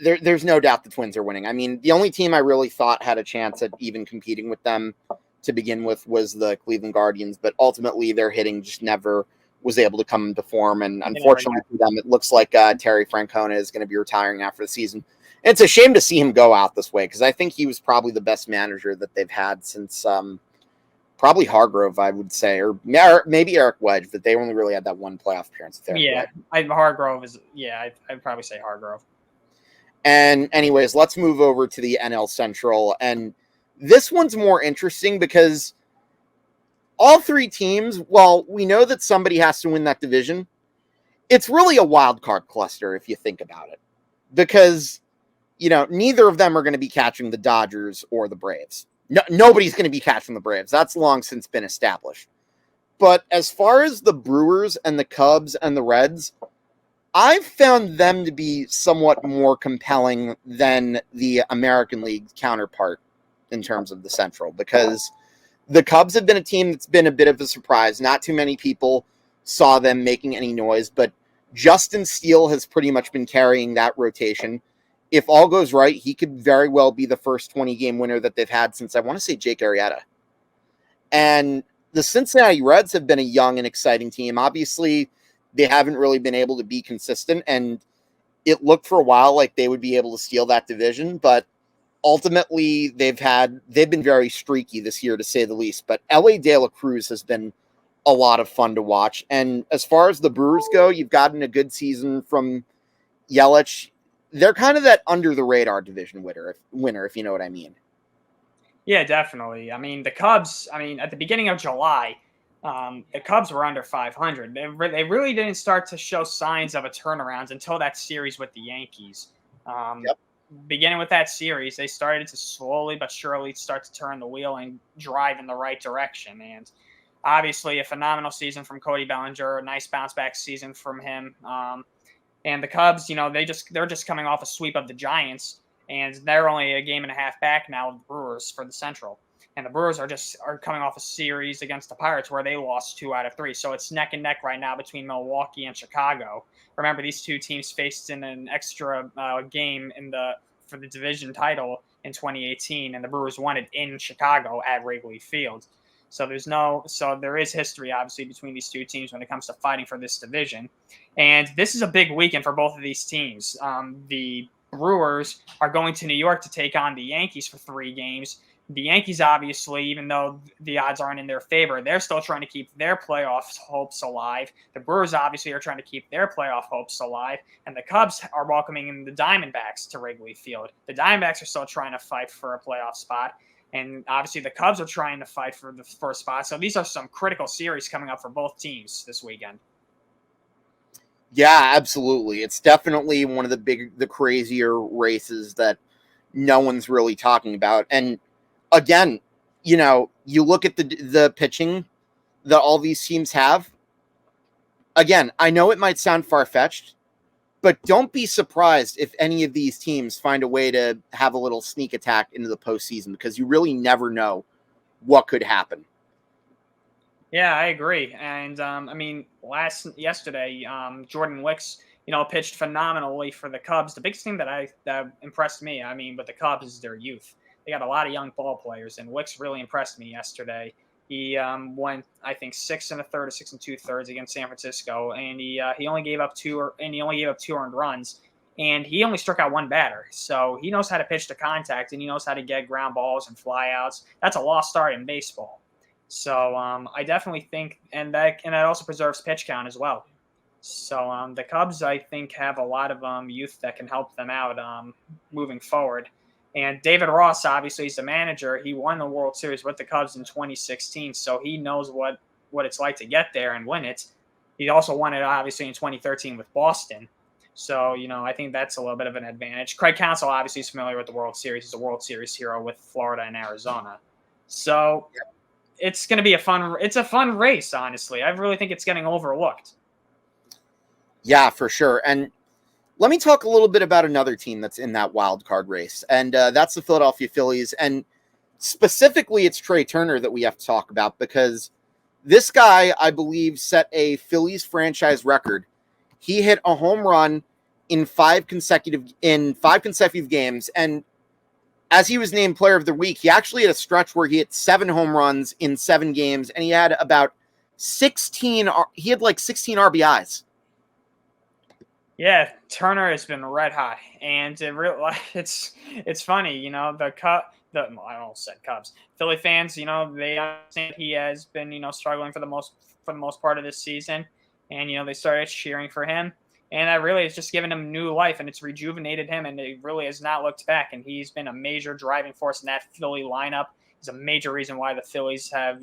there's no doubt the Twins are winning. The only team I really thought had a chance at even competing with them to begin with was the Cleveland Guardians, but ultimately their hitting just never was able to come into form. And unfortunately for them, it looks like Terry Francona is going to be retiring after the season. And it's a shame to see him go out this way, because I think he was probably the best manager that they've had since probably Hargrove, I would say, or maybe Eric Wedge, but they only really had that one playoff appearance with Eric Wedge. Hargrove is, I'd probably say Hargrove. And anyways, let's move over to the NL Central. And this one's more interesting because all 3 teams, well, we know that somebody has to win that division. It's really a wild card cluster if you think about it, because, neither of them are going to be catching the Dodgers or the Braves. No, nobody's going to be catching the Braves. That's long since been established. But as far as the Brewers and the Cubs and the Reds, I've found them to be somewhat more compelling than the American League counterpart in terms of the Central, because the Cubs have been a team that's been a bit of a surprise. Not too many people saw them making any noise, but Justin Steele has pretty much been carrying that rotation. If all goes right, he could very well be the first 20-game winner that they've had since, I want to say, Jake Arrieta. And the Cincinnati Reds have been a young and exciting team. Obviously, they haven't really been able to be consistent, and it looked for a while like they would be able to steal that division, but ultimately they've been very streaky this year, to say the least. But LA De La Cruz has been a lot of fun to watch. And as far as the Brewers go, you've gotten a good season from Yelich. They're kind of that under the radar division winner, if you know what I mean. Yeah, definitely. I mean, the Cubs, at the beginning of July, the Cubs were under 500. They really didn't start to show signs of a turnaround until that series with the Yankees. Yep. Beginning with that series, they started to slowly but surely start to turn the wheel and drive in the right direction. And obviously a phenomenal season from Cody Bellinger, a nice bounce back season from him. And the Cubs, they're just coming off a sweep of the Giants, and they're only a game and a half back now of the Brewers for the Central. And the Brewers are coming off a series against the Pirates where they lost 2 out of 3. So it's neck and neck right now between Milwaukee and Chicago. Remember, these two teams faced in an extra game for the division title in 2018, and the Brewers won it in Chicago at Wrigley Field. So there is history, obviously, between these two teams when it comes to fighting for this division. And this is a big weekend for both of these teams. The Brewers are going to New York to take on the Yankees for 3 games. The Yankees, obviously, even though the odds aren't in their favor, they're still trying to keep their playoff hopes alive. The Brewers, obviously, are trying to keep their playoff hopes alive. And the Cubs are welcoming in the Diamondbacks to Wrigley Field. The Diamondbacks are still trying to fight for a playoff spot. And obviously, the Cubs are trying to fight for the first spot. So these are some critical series coming up for both teams this weekend. Yeah, absolutely. It's definitely one of the crazier races that no one's really talking about. And again, you look at the pitching that all these teams have. Again, I know it might sound far-fetched, but don't be surprised if any of these teams find a way to have a little sneak attack into the postseason, because you really never know what could happen. Yeah, I agree. And yesterday, Jordan Wicks, pitched phenomenally for the Cubs. The biggest thing that impressed me, with the Cubs is their youth. They got a lot of young ball players, and Wicks really impressed me yesterday. He went, I think, 6 1/3 or 6 2/3 against San Francisco, and he only gave up 2 earned runs, and he only struck out 1 batter. So he knows how to pitch to contact, and he knows how to get ground balls and flyouts. That's a lost art in baseball. So I definitely think, and that also preserves pitch count as well. So the Cubs, I think, have a lot of youth that can help them out moving forward. And David Ross, obviously, is the manager. He won the World Series with the Cubs in 2016, so he knows what it's like to get there and win it. He also won it, obviously, in 2013 with Boston. So, I think that's a little bit of an advantage. Craig Counsell, obviously, is familiar with the World Series. He's a World Series hero with Florida and Arizona. So it's going to be a fun race, honestly. I really think it's getting overlooked. Yeah, for sure. And let me talk a little bit about another team that's in that wild card race, and that's the Philadelphia Phillies. And specifically, it's Trea Turner that we have to talk about, because this guy, I believe, set a Phillies franchise record. He hit a home run in 5 consecutive games, and as he was named Player of the Week, he actually had a stretch where he hit 7 home runs in 7 games, and he had about 16 RBIs. Yeah, Turner has been red hot, and it's funny, I almost said Cubs. Philly fans, they understand he has been, struggling for the most part of this season, and they started cheering for him, and that really has just given him new life, and it's rejuvenated him, and it really has not looked back, and he's been a major driving force in that Philly lineup. He's a major reason why the Phillies have,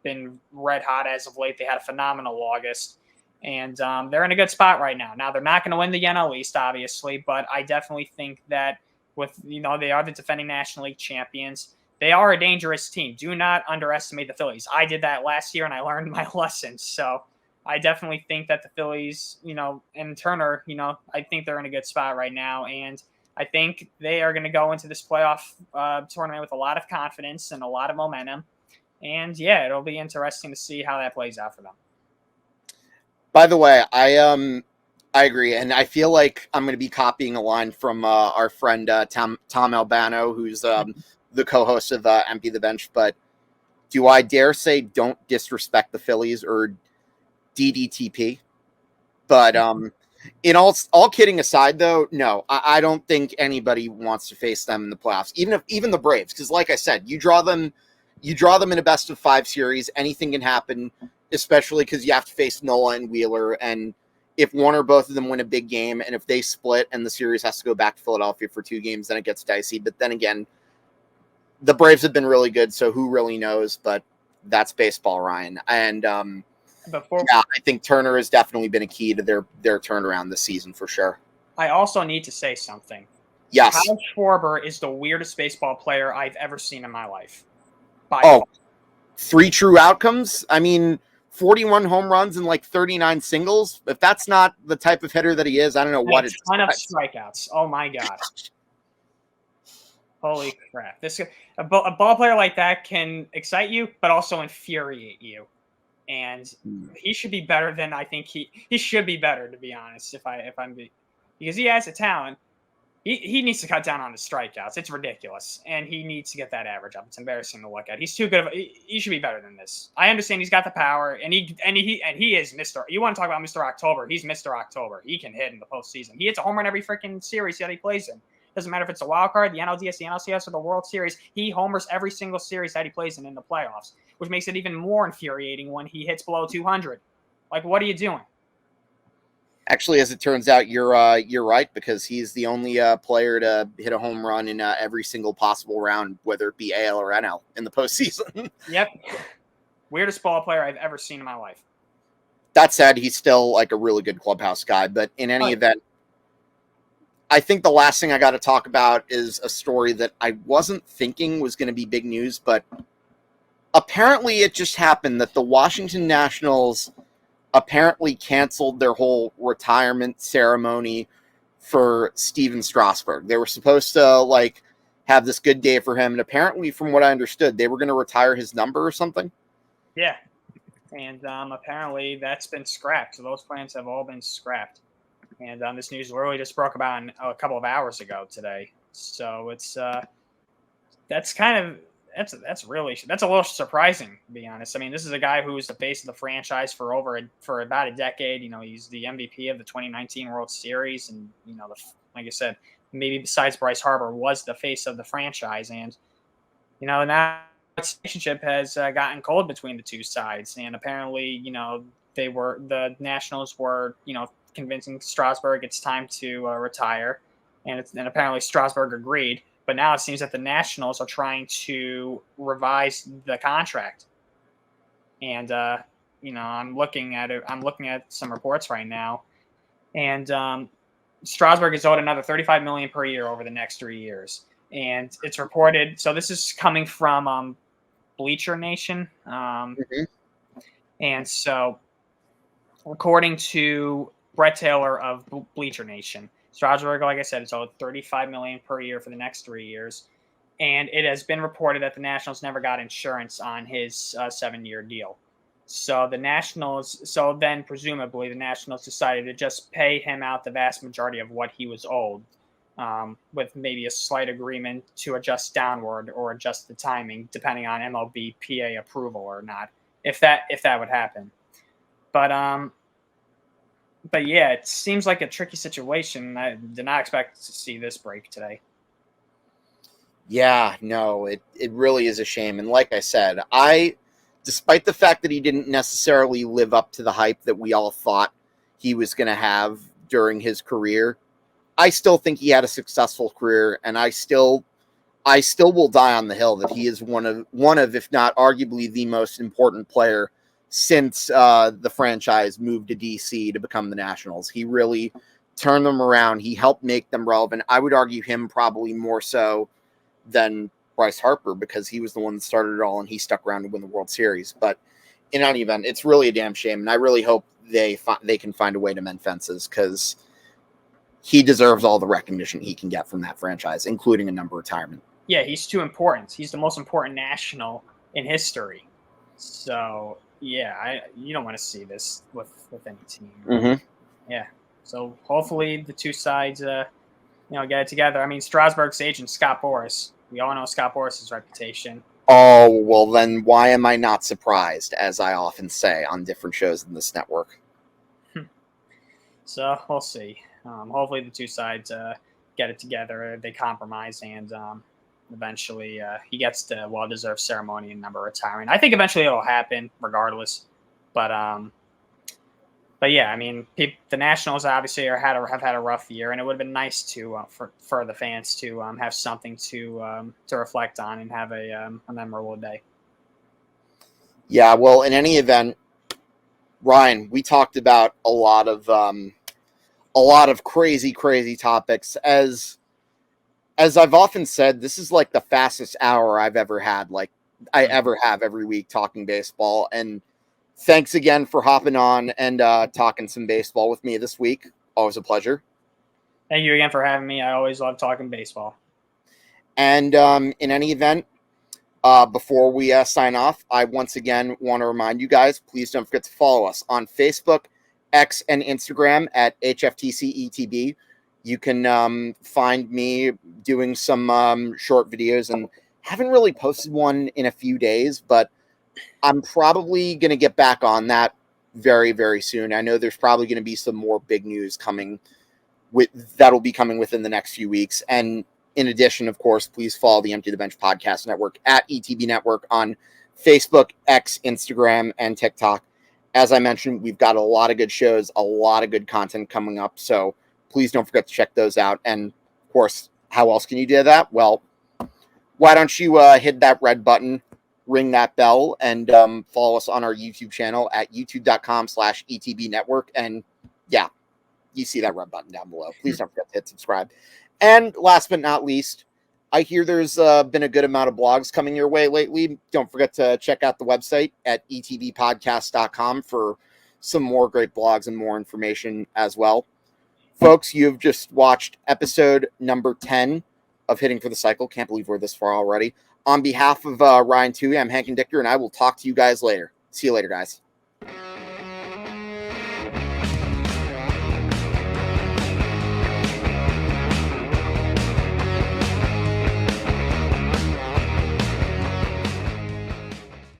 been red hot as of late. They had a phenomenal August. And they're in a good spot right now. Now, they're not going to win the NL East, obviously, but I definitely think that they are the defending National League champions. They are a dangerous team. Do not underestimate the Phillies. I did that last year, and I learned my lesson. So I definitely think that the Phillies, and Turner, I think they're in a good spot right now. And I think they are going to go into this playoff tournament with a lot of confidence and a lot of momentum. And yeah, it'll be interesting to see how that plays out for them. By the way, I agree, and I feel like I'm going to be copying a line from our friend Tom Albano, who's the co-host of Empty the Bench. But do I dare say don't disrespect the Phillies or DDTP? But in all kidding aside, though, no, I don't think anybody wants to face them in the playoffs. Even the Braves, because like I said, you draw them in a best of 5 series. Anything can happen, especially because you have to face Nola and Wheeler. And if one or both of them win a big game, and if they split and the series has to go back to Philadelphia for 2 games, then it gets dicey. But then again, the Braves have been really good, so who really knows? But that's baseball, Ryan. And I think Turner has definitely been a key to their turnaround this season for sure. I also need to say something. Yes. Kyle Schwarber is the weirdest baseball player I've ever seen in my life. 3 true outcomes? I mean, 41 home runs and like 39 singles. If that's not the type of hitter that he is, I don't know what it is. A ton of strikeouts. Oh my God. Holy crap. A ball player like that can excite you, but also infuriate you. And he should be better than I think he should be better, to be honest, because he has a talent. He needs to cut down on his strikeouts. It's ridiculous. And he needs to get that average up. It's embarrassing to look at. He's too good he should be better than this. I understand he's got the power, and he is Mr. You want to talk about Mr. October. He's Mr. October. He can hit in the postseason. He hits a home run every freaking series that he plays in. Doesn't matter if it's a wild card, the NLDS, the NLCS, or the World Series. He homers every single series that he plays in the playoffs, which makes it even more infuriating when he hits below 200. Like, what are you doing? Actually, as it turns out, you're right, because he's the only player to hit a home run in every single possible round, whether it be AL or NL in the postseason. Yep. Weirdest ball player I've ever seen in my life. That said, he's still like a really good clubhouse guy. But in any event, I think the last thing I got to talk about is a story that I wasn't thinking was going to be big news, but apparently it just happened that the Washington Nationals apparently canceled their whole retirement ceremony for Steven Strasburg. They were supposed to have this good day for him, and apparently, from what I understood, they were going to retire his number or something. Yeah, and apparently that's been scrapped. So those plans have all been scrapped, and this news literally just broke about a couple of hours ago today. So it's that's a little surprising, to be honest. I mean, this is a guy who's the face of the franchise for about a decade. You know, he's the MVP of the 2019 World Series, and like I said, maybe besides Bryce Harper, was the face of the franchise. And now the relationship has gotten cold between the two sides, and apparently, the Nationals were convincing Strasburg it's time to retire, and apparently Strasburg agreed. But now it seems that the Nationals are trying to revise the contract. And, I'm looking at it. I'm looking at some reports right now. And Strasburg is owed another $35 million per year over the next 3 years. And it's reported. So this is coming from Bleacher Nation. And so according to Brett Taylor of Bleacher Nation, Strasburg, like I said, is owed $35 million per year for the next 3 years, and it has been reported that the Nationals never got insurance on his 7-year deal. So then presumably the Nationals decided to just pay him out the vast majority of what he was owed, with maybe a slight agreement to adjust downward or adjust the timing depending on MLB PA approval or not, if that would happen. But yeah, it seems like a tricky situation. I did not expect to see this break today. Yeah, no, it really is a shame. And like I said, despite the fact that he didn't necessarily live up to the hype that we all thought he was going to have during his career, I still think he had a successful career, and I still will die on the hill that he is one of, if not arguably the most important player since the franchise moved to DC to become the Nationals. He really turned them around. He helped make them relevant. I would argue him probably more so than Bryce Harper, because he was the one that started it all and he stuck around to win the World Series. But in any event, it's really a damn shame, and I really hope they can find a way to mend fences, because he deserves all the recognition he can get from that franchise, including a number retirement. Yeah, he's too important. He's the most important national in history. So yeah, you don't want to see this with any team. Mm-hmm. Yeah. So hopefully the two sides, get it together. I mean, Strasburg's agent Scott Boras. We all know Scott Boras' reputation. Oh, well, then why am I not surprised, as I often say on different shows in this network? So we'll see. Hopefully the two sides get it together. They compromise, and eventually he gets the well-deserved ceremony and number retirement. I think eventually it'll happen regardless. But yeah, I mean, the Nationals obviously have had a rough year, and it would have been nice to for the fans to have something to reflect on and have a memorable day. Yeah, well, in any event, Ryan, we talked about a lot of crazy topics. As I've often said, this is like the fastest hour I've ever had. Like I ever have every week talking baseball, and thanks again for hopping on and talking some baseball with me this week. Always a pleasure. Thank you again for having me. I always love talking baseball. And in any event, before we sign off, I once again want to remind you guys, please don't forget to follow us on Facebook, X, and Instagram at HFTC ETB. You can find me doing some short videos, and haven't really posted one in a few days, but I'm probably going to get back on that very, very soon. I know there's probably going to be some more big news coming that'll be coming within the next few weeks. And in addition, of course, please follow the Empty the Bench Podcast Network at ETB Network on Facebook, X, Instagram, and TikTok. As I mentioned, we've got a lot of good shows, a lot of good content coming up. So please don't forget to check those out. And of course, how else can you do that? Well, why don't you hit that red button, ring that bell, and follow us on our YouTube channel at youtube.com/ETB Network. And yeah, you see that red button down below. Please don't forget to hit subscribe. And last but not least, I hear there's been a good amount of blogs coming your way lately. Don't forget to check out the website at etbpodcast.com for some more great blogs and more information as well. Folks, you've just watched episode number 10 of Hitting for the Cycle. Can't believe we're this far already. On behalf of Ryan Touhey, I'm Hank Indictor, and I will talk to you guys later. See you later, guys.